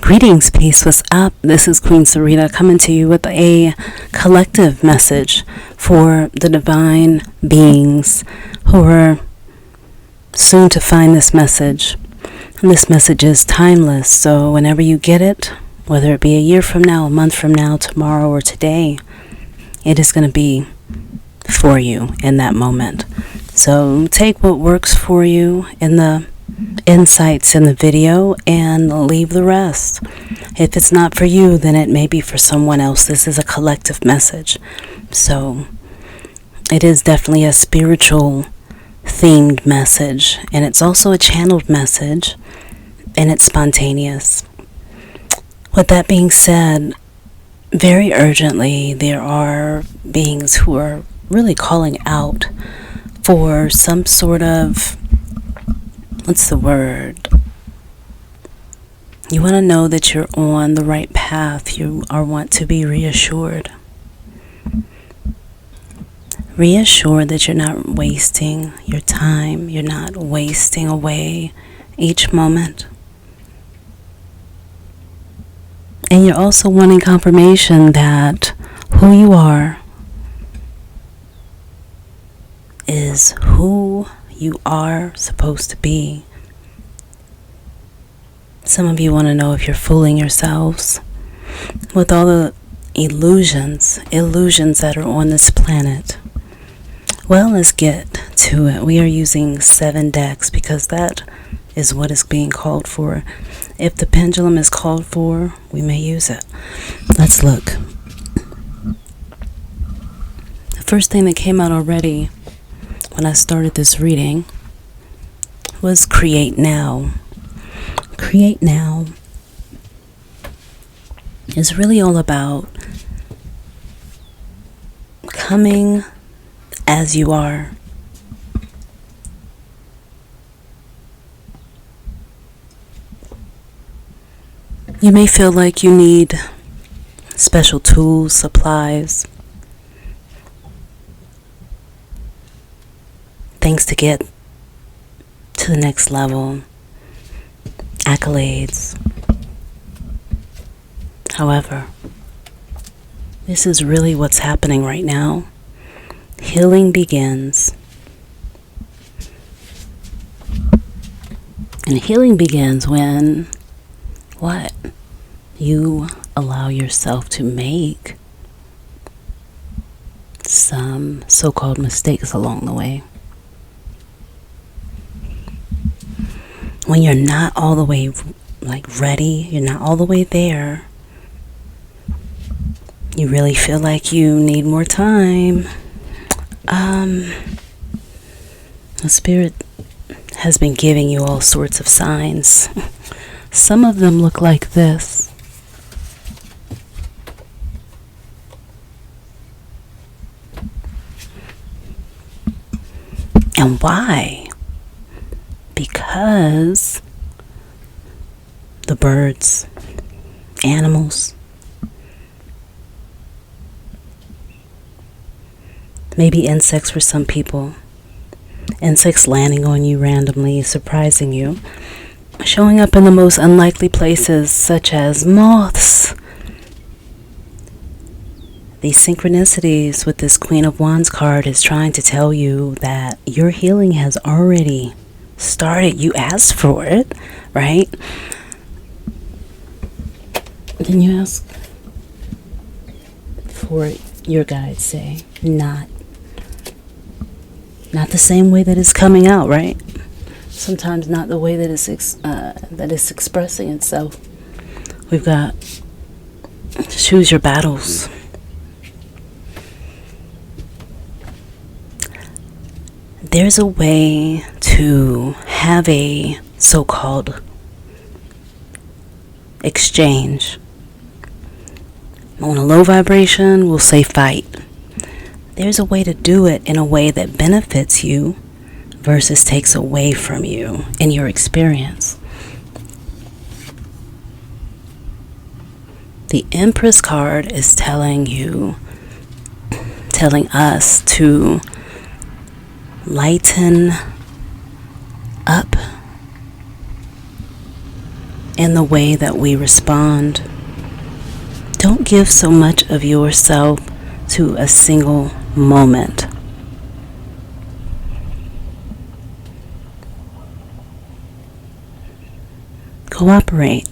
Greetings, peace, what's up? This is Queen Sereda coming to you with a collective message for the divine beings who are soon to find this message. And this message is timeless, so whenever you get it, whether it be a year from now, a month from now, tomorrow, or today, it is going to be for you in that moment. So take what works for you in the insights in the video and leave the rest. If it's not for you, then it may be for someone else. This is a collective message. So it is definitely a spiritual themed message, and it's also a channeled message, and it's spontaneous. With that being said, very urgently there are beings who are really calling out for some sort of, what's the word? You want to know that you're on the right path. You want to be reassured. Reassured that you're not wasting your time. You're not wasting away each moment. And you're also wanting confirmation that who you are is who you are supposed to be. Some of you want to know if you're fooling yourselves with all the illusions that are on this planet. Well, let's get to it. We are using 7 decks because that is what is being called for. If the pendulum is called for, we may use it. Let's look. The first thing that came out already when I started this reading was create now. Create now is really all about coming as you are. You may feel like you need special tools, supplies, things to get to the next level, accolades. However, this is really what's happening right now. Healing begins. And healing begins when what? You allow yourself to make some so-called mistakes along the way. When you're not all the way ready, you're not all the way there, you really feel like you need more time. The Spirit has been giving you all sorts of signs. Some of them look like this. And why? Because the birds, animals, maybe insects for some people, insects landing on you randomly, surprising you, showing up in the most unlikely places such as moths. These synchronicities with this Queen of Wands card is trying to tell you that your healing has already started. You asked for it, right? Then you ask for it, your guides say, not the same way that it's coming out, right? Sometimes not the way that it's expressing itself. We've got choose your battles. There's a way to have a so-called exchange. On a low vibration, we'll say fight. There's a way to do it in a way that benefits you versus takes away from you in your experience. The Empress card is telling us to lighten up in the way that we respond. Don't give so much of yourself to a single moment. Cooperate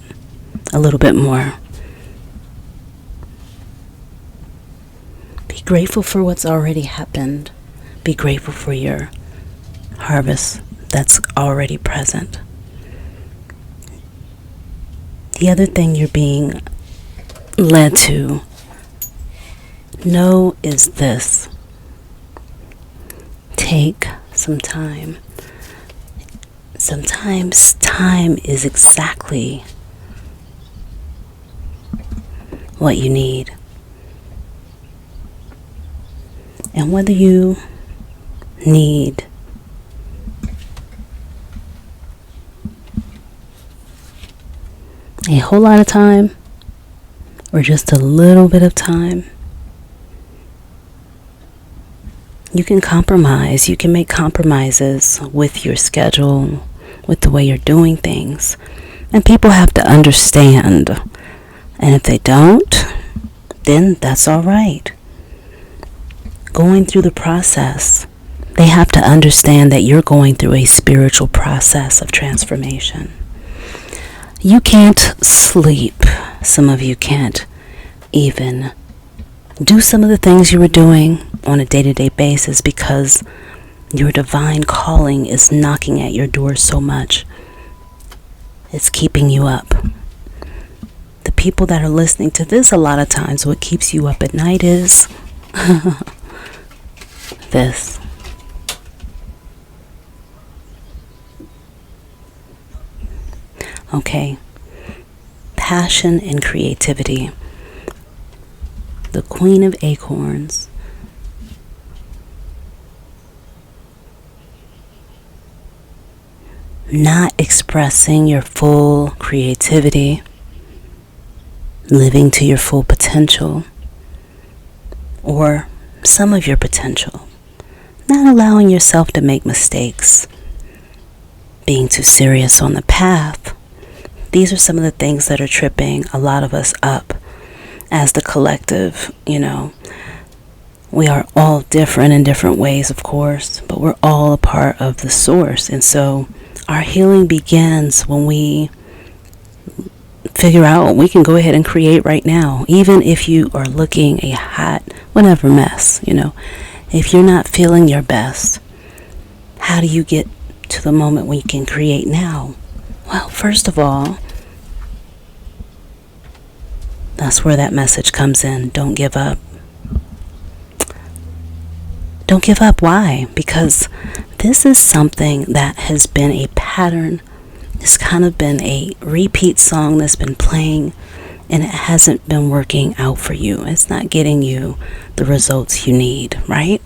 a little bit more. Be grateful for what's already happened. Be grateful for your harvest that's already present. The other thing you're being led to know is this. Take some time. Sometimes time is exactly what you need. And whether you need a whole lot of time or just a little bit of time, you can compromise. You can make compromises with your schedule, with the way you're doing things. And people have to understand. And if they don't, then that's all right. Going through the process, they have to understand that you're going through a spiritual process of transformation. You can't sleep. Some of you can't even do some of the things you were doing on a day-to-day basis because your divine calling is knocking at your door so much. It's keeping you up. The people that are listening to this, a lot of times what keeps you up at night is this. Okay. Passion and creativity. The Queen of Acorns. Not expressing your full creativity, living to your full potential, or some of your potential. Not allowing yourself to make mistakes, being too serious on the path. These are some of the things that are tripping a lot of us up as the collective. We are all different in different ways, of course, but we're all a part of the source. And so our healing begins when we figure out we can go ahead and create right now, even if you are looking a hot, whatever mess, If you're not feeling your best, how do you get to the moment when you can create now? Well, first of all, that's where that message comes in. Don't give up. Don't give up. Why? Because this is something that has been a pattern. It's kind of been a repeat song that's been playing, and it hasn't been working out for you. It's not getting you the results you need, right?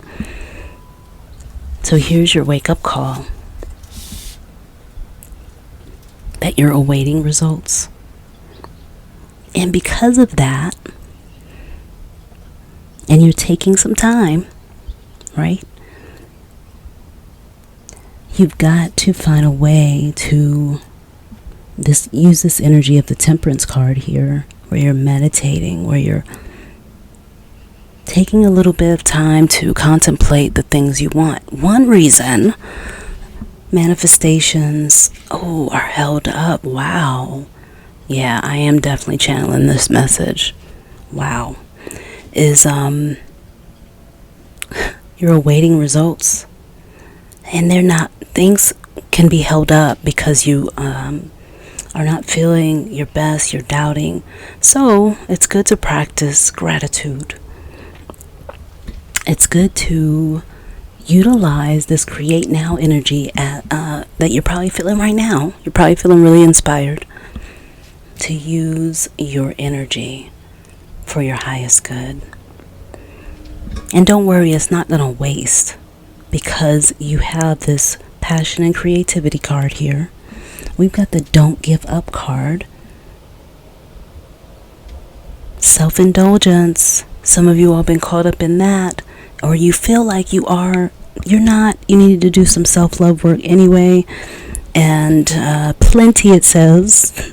So here's your wake-up call. That you're awaiting results. And because of that, and you're taking some time, right? You've got to find a way to use this energy of the Temperance card here, where you're meditating, where you're taking a little bit of time to contemplate the things you want. One reason manifestations, are held up. Wow. Yeah, I am definitely channeling this message. Wow. Is you're awaiting results. And things can be held up because you are not feeling your best, you're doubting. So it's good to practice gratitude. It's good to utilize this create now energy that you're probably feeling right now. You're probably feeling really inspired to use your energy for your highest good. And don't worry, it's not going to waste, because you have this passion and creativity card here. We've got the don't give up card. Self-indulgence. Some of you all been caught up in that, or you feel like you're not. You need to do some self-love work anyway. And plenty, it says,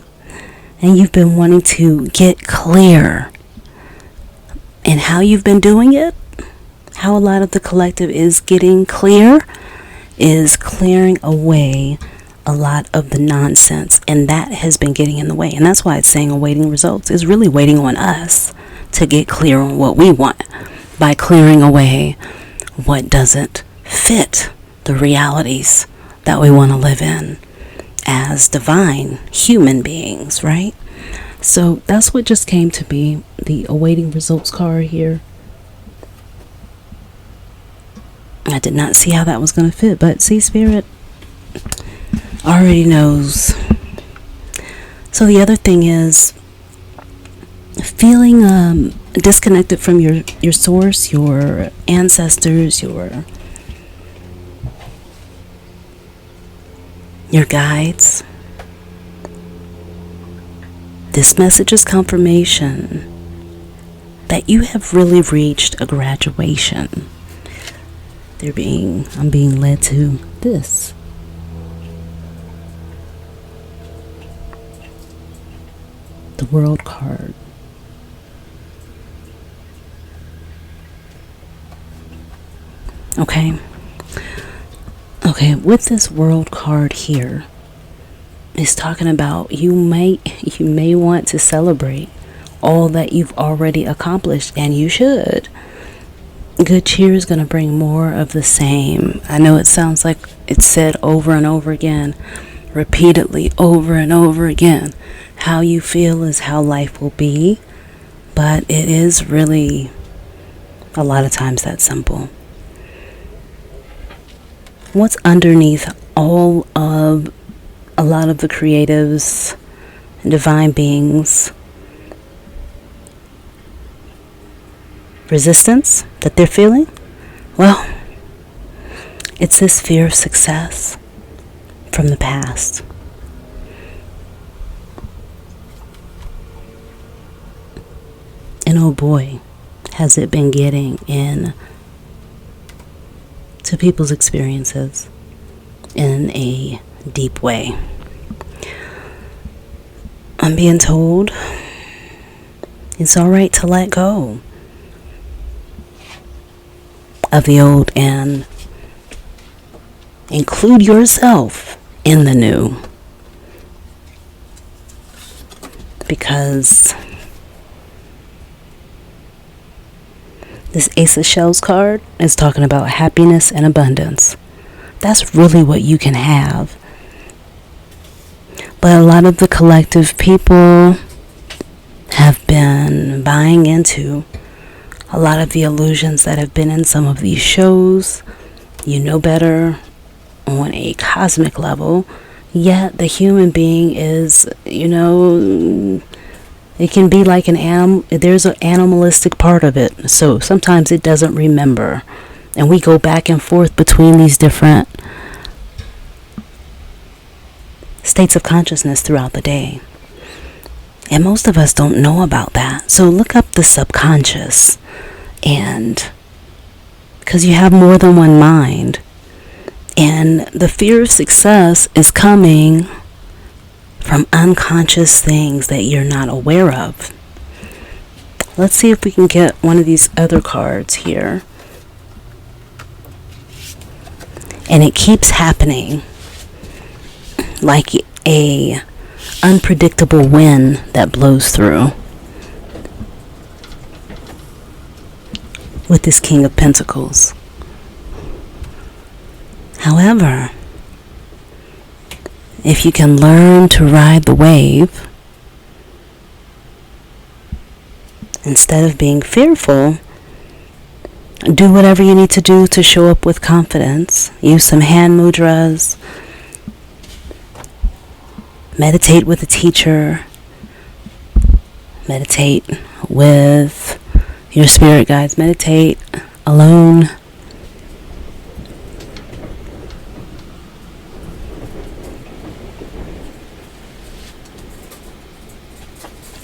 and you've been wanting to get clear. And how you've been doing it, how a lot of the collective is getting clear, is clearing away a lot of the nonsense, and that has been getting in the way. And that's why it's saying awaiting results is really waiting on us to get clear on what we want by clearing away what doesn't fit the realities that we want to live in as divine human beings, right? So that's what just came to me, the awaiting results card here. I did not see how that was going to fit, but see, Spirit already knows. So the other thing is feeling disconnected from your source, your ancestors, your guides. This message is confirmation that you have really reached a graduation. I'm being led to this. The World card. Okay, with this World card here, it's talking about you may want to celebrate all that you've already accomplished, and you should. Good cheer is going to bring more of the same. I know it sounds like it's said over and over again, repeatedly, over and over again. How you feel is how life will be, but it is really a lot of times that simple. What's underneath all of a lot of the creatives and divine beings' resistance that they're feeling? Well, it's this fear of success from the past. And oh boy, has it been getting in to people's experiences in a deep way. I'm being told it's all right to let go of the old and include yourself in the new, because this Ace of Shells card is talking about happiness and abundance. That's really what you can have. But a lot of the collective people have been buying into a lot of the illusions that have been in some of these shows. You know better on a cosmic level, yet the human being is, it can be like an animal. There's an animalistic part of it, so sometimes it doesn't remember, and we go back and forth between these different states of consciousness throughout the day, and most of us don't know about that. So look up the subconscious, and because you have more than one mind, and the fear of success is coming from unconscious things that you're not aware of. Let's see if we can get one of these other cards here. And it keeps happening, like a unpredictable wind that blows through. With this King of Pentacles. However, if you can learn to ride the wave, instead of being fearful, do whatever you need to do to show up with confidence. Use some hand mudras. Meditate with a teacher. Meditate with your spirit guides. Meditate alone.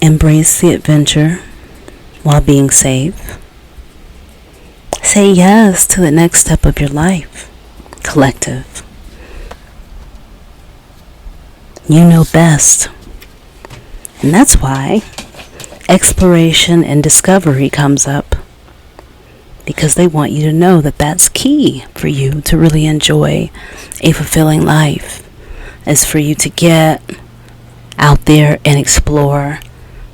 Embrace the adventure while being safe. Say yes to the next step of your life, collective. You know best, And that's why exploration and discovery comes up, because they want you to know that that's key for you to really enjoy a fulfilling life, is for you to get out there and explore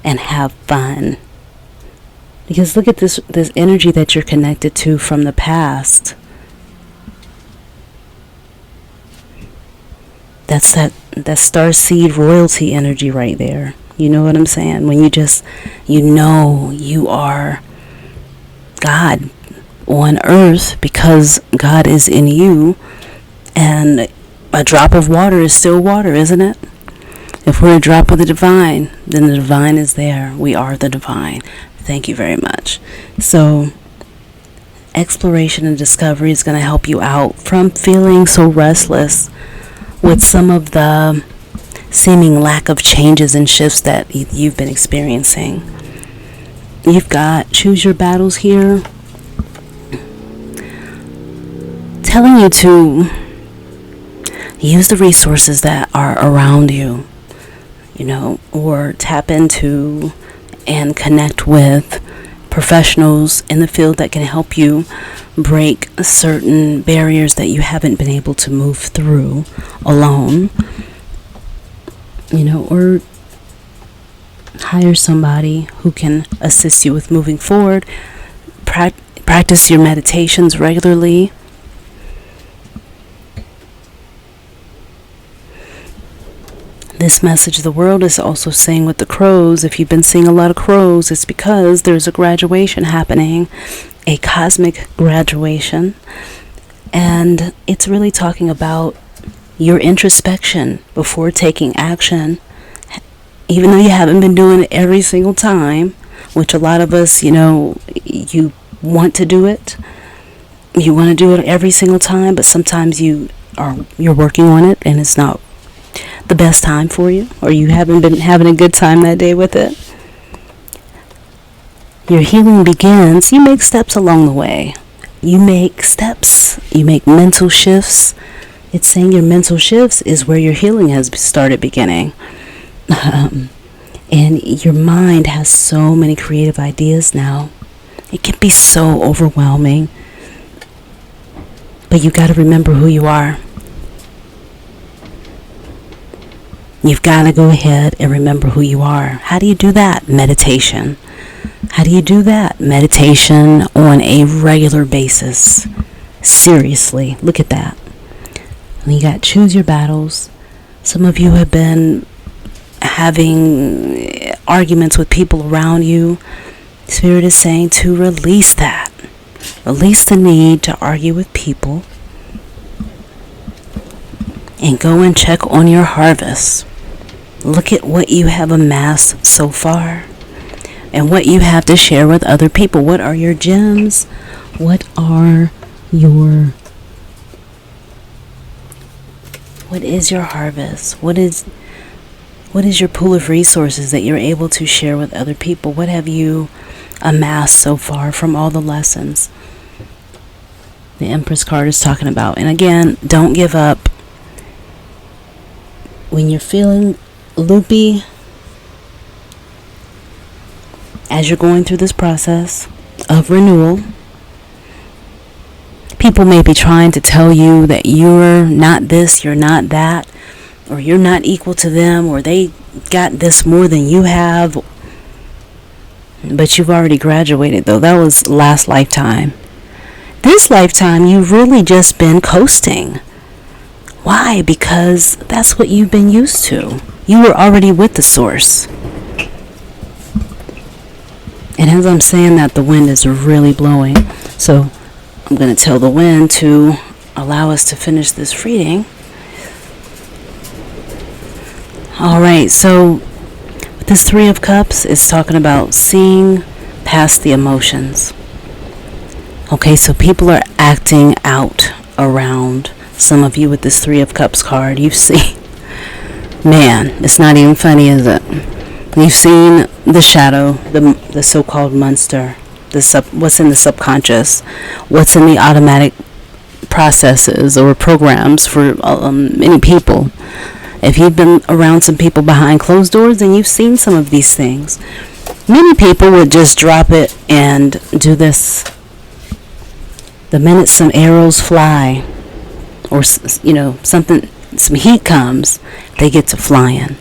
and have fun. Because look at this energy that you're connected to from the past. That's that starseed royalty energy right there. You know what I'm saying? When you are God on earth, because God is in you, and a drop of water is still water, isn't it? If we're a drop of the divine, then the divine is there. We are the divine. Thank you very much. So, exploration and discovery is going to help you out from feeling so restless with some of the seeming lack of changes and shifts that you've been experiencing. You've got choose your battles here, telling you to use the resources that are around you, or tap into and connect with professionals in the field that can help you break certain barriers that you haven't been able to move through alone, or hire somebody who can assist you with moving forward. Practice your meditations regularly. This message of the world is also saying with the crows, if you've been seeing a lot of crows, it's because there's a graduation happening, a cosmic graduation. And it's really talking about your introspection before taking action. Even though you haven't been doing it every single time, which a lot of us, you want to do it. You want to do it every single time, but sometimes you're working on it and it's not the best time for you, or you haven't been having a good time that day with it. Your healing begins. You make steps along the way. You make steps. You make mental shifts. It's saying your mental shifts is where your healing has started beginning. And your mind has so many creative ideas now. It can be so overwhelming. But you got to remember who you are. You've got to go ahead and remember who you are. How do you do that? Meditation. How do you do that? Meditation on a regular basis. Seriously, look at that. And you got choose your battles. Some of you have been having arguments with people around you. Spirit is saying to release that. Release the need to argue with people. And go and check on your harvest. Look at what you have amassed so far. And what you have to share with other people. What are your gems? What is your harvest? What is your pool of resources that you're able to share with other people? What have you amassed so far from all the lessons the Empress card is talking about? And again, don't give up. When you're feeling loopy, as you're going through this process of renewal, people may be trying to tell you that you're not this, you're not that, or you're not equal to them, or they got this more than you have. But you've already graduated, though. That was last lifetime. This lifetime, you've really just been coasting. Why? Because that's what you've been used to. You were already with the source. And as I'm saying that, the wind is really blowing. So I'm going to tell the wind to allow us to finish this reading. Alright, so this Three of Cups is talking about seeing past the emotions. Okay, so people are acting out around some of you with this Three of Cups card. You've seen, man, it's not even funny, is it? You've seen the shadow, the so-called monster, what's in the subconscious, what's in the automatic processes or programs for many people. If you've been around some people behind closed doors, then you've seen some of these things. Many people would just drop it and do this the minute some arrows fly, or something, some heat comes, they get to flying.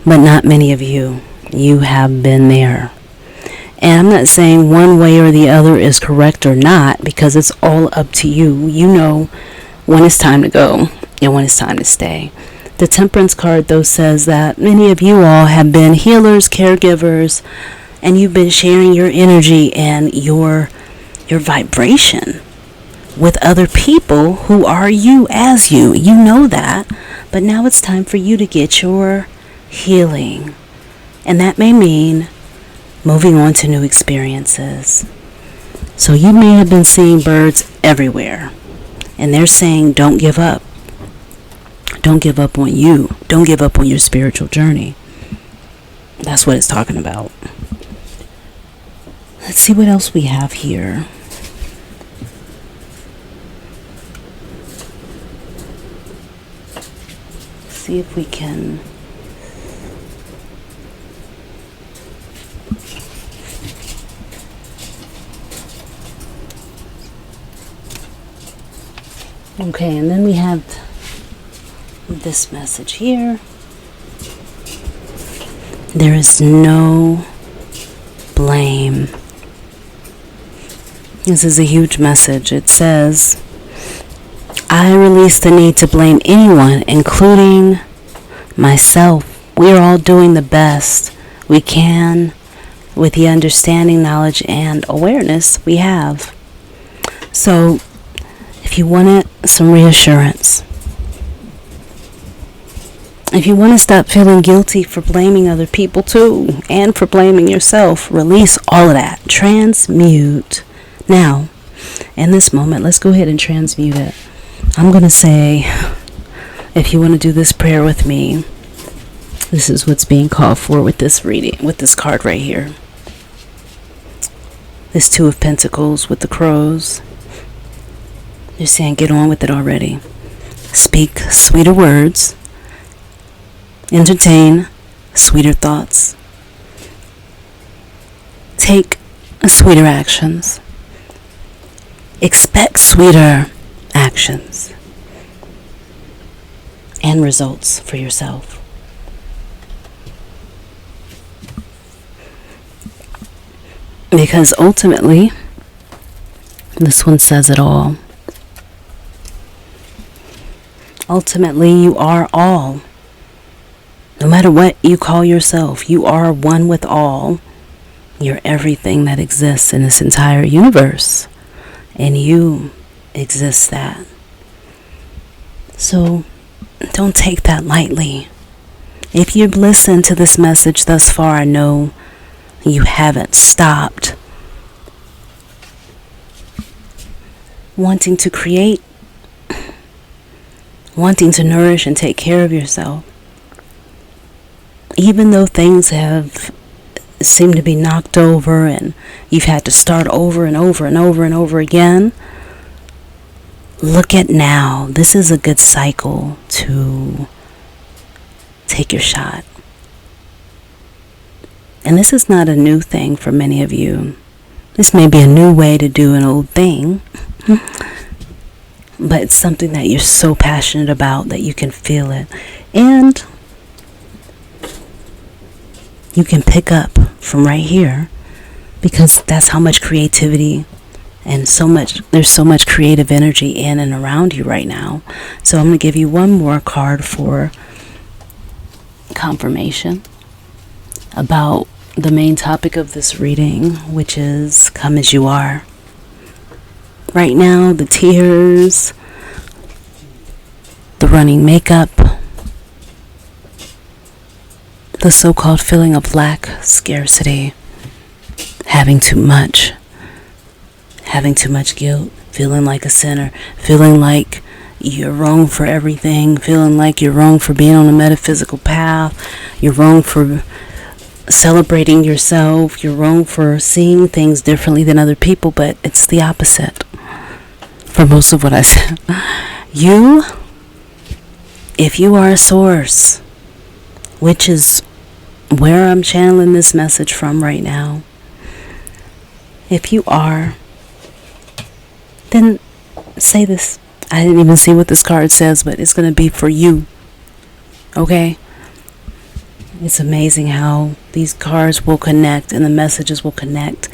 But not many of you. You have been there. And I'm not saying one way or the other is correct or not, because it's all up to you. You know when it's time to go and when it's time to stay. The Temperance card, though, says that many of you all have been healers, caregivers, and you've been sharing your energy and your vibration with other people who are you as you. You know that. But now it's time for you to get your healing. And that may mean moving on to new experiences. So you may have been seeing birds everywhere. And they're saying, don't give up. Don't give up on you. Don't give up on your spiritual journey. That's what it's talking about. Let's see what else we have here. See if we can... Okay, and then we have this message here. There is no blame. This is a huge message. It says, I release the need to blame anyone, including myself. We are all doing the best we can with the understanding, knowledge, and awareness we have. So, if you wanted some reassurance, if you want to stop feeling guilty for blaming other people too, and for blaming yourself, release all of that. Transmute. Now, in this moment, let's go ahead and transmute it. I'm going to say, if you want to do this prayer with me, this is what's being called for with this reading, with this card right here. This Two of Pentacles with the crows. You're saying, get on with it already. Speak sweeter words. Entertain sweeter thoughts. Take sweeter actions. Expect sweeter actions and results for yourself. Because ultimately, this one says it all. Ultimately, you are all. No matter what you call yourself, you are one with all. You're everything that exists in this entire universe. And you exist that. So, don't take that lightly. If you've listened to this message thus far, I know you haven't stopped wanting to create, wanting to nourish and take care of yourself. Even though things have seemed to be knocked over and you've had to start over and over and over and over again, look at now. This is a good cycle to take your shot. And this is not a new thing for many of you. This may be a new way to do an old thing, but it's something that you're so passionate about that you can feel it. And you can pick up from right here, because that's how much creativity and there's so much creative energy in and around you right now. So I'm going to give you one more card for confirmation about the main topic of this reading, which is come as you are. Right now, the tears, the running makeup, the so-called feeling of lack, scarcity, having too much guilt, feeling like a sinner, feeling like you're wrong for everything, feeling like you're wrong for being on a metaphysical path, you're wrong for celebrating yourself, you're wrong for seeing things differently than other people, but it's the opposite for most of what I said. You if you are a source, which is where I'm channeling this message from right now, if you are, then say this. I didn't even see what this card says, but it's going to be for you. Okay? It's amazing how these cards will connect and the messages will connect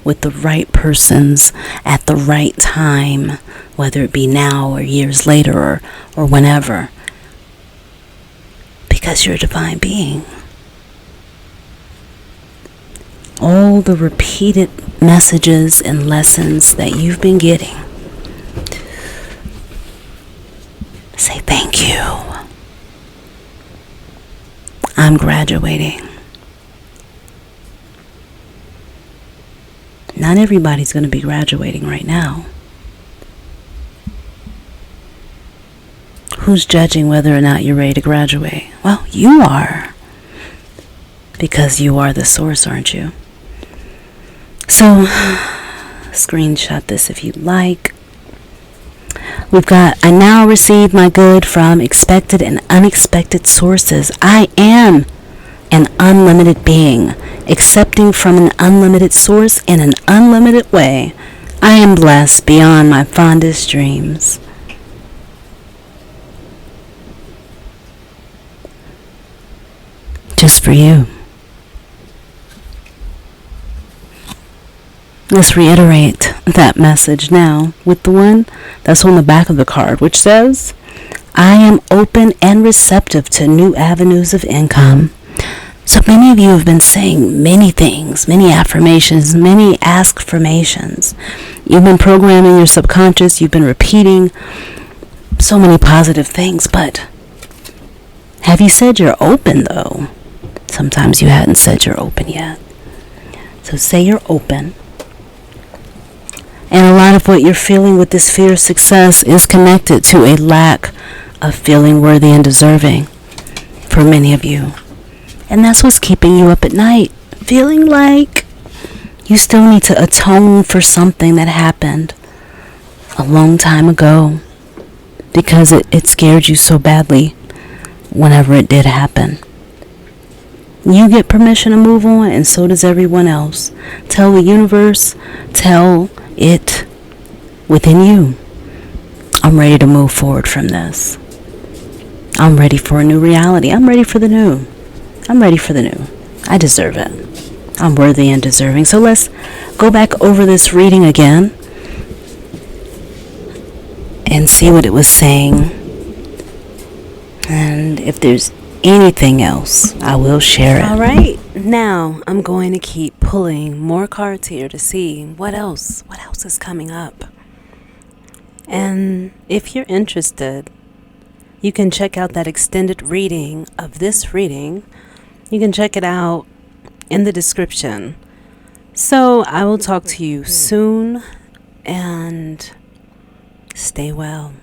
with the right persons at the right time, whether it be now or years later or whenever. Because you're a divine being. All the repeated messages and lessons that you've been getting, say thank you. I'm graduating. Not everybody's going to be graduating right now. Who's judging whether or not you're ready to graduate? Well, you are. Because you are the source, aren't you? So, screenshot this if you'd like. We've got, I now receive my good from expected and unexpected sources. I am an unlimited being, accepting from an unlimited source in an unlimited way. I am blessed beyond my fondest dreams. Just for you. Let's reiterate that message now with the one that's on the back of the card, which says, I am open and receptive to new avenues of income. So many of you have been saying many things, many affirmations, many ask-formations. You've been programming your subconscious. You've been repeating so many positive things. But have you said you're open, though? Sometimes you hadn't said you're open yet. So say you're open. And a lot of what you're feeling with this fear of success is connected to a lack of feeling worthy and deserving for many of you. And that's what's keeping you up at night, feeling like you still need to atone for something that happened a long time ago because it scared you so badly whenever it did happen. You get permission to move on, and so does everyone else. Tell the universe, tell it within you, I'm ready to move forward from this. I'm ready for a new reality. I'm ready for the new. I'm ready for the new. I deserve it. I'm worthy and deserving. So let's go back over this reading again and see what it was saying. And if there's anything else, I will share it. All right. Now I'm going to keep pulling more cards here to see what else is coming up. And if you're interested, you can check out that extended reading of this reading. You can check it out in the description. So I will talk to you soon, and stay well.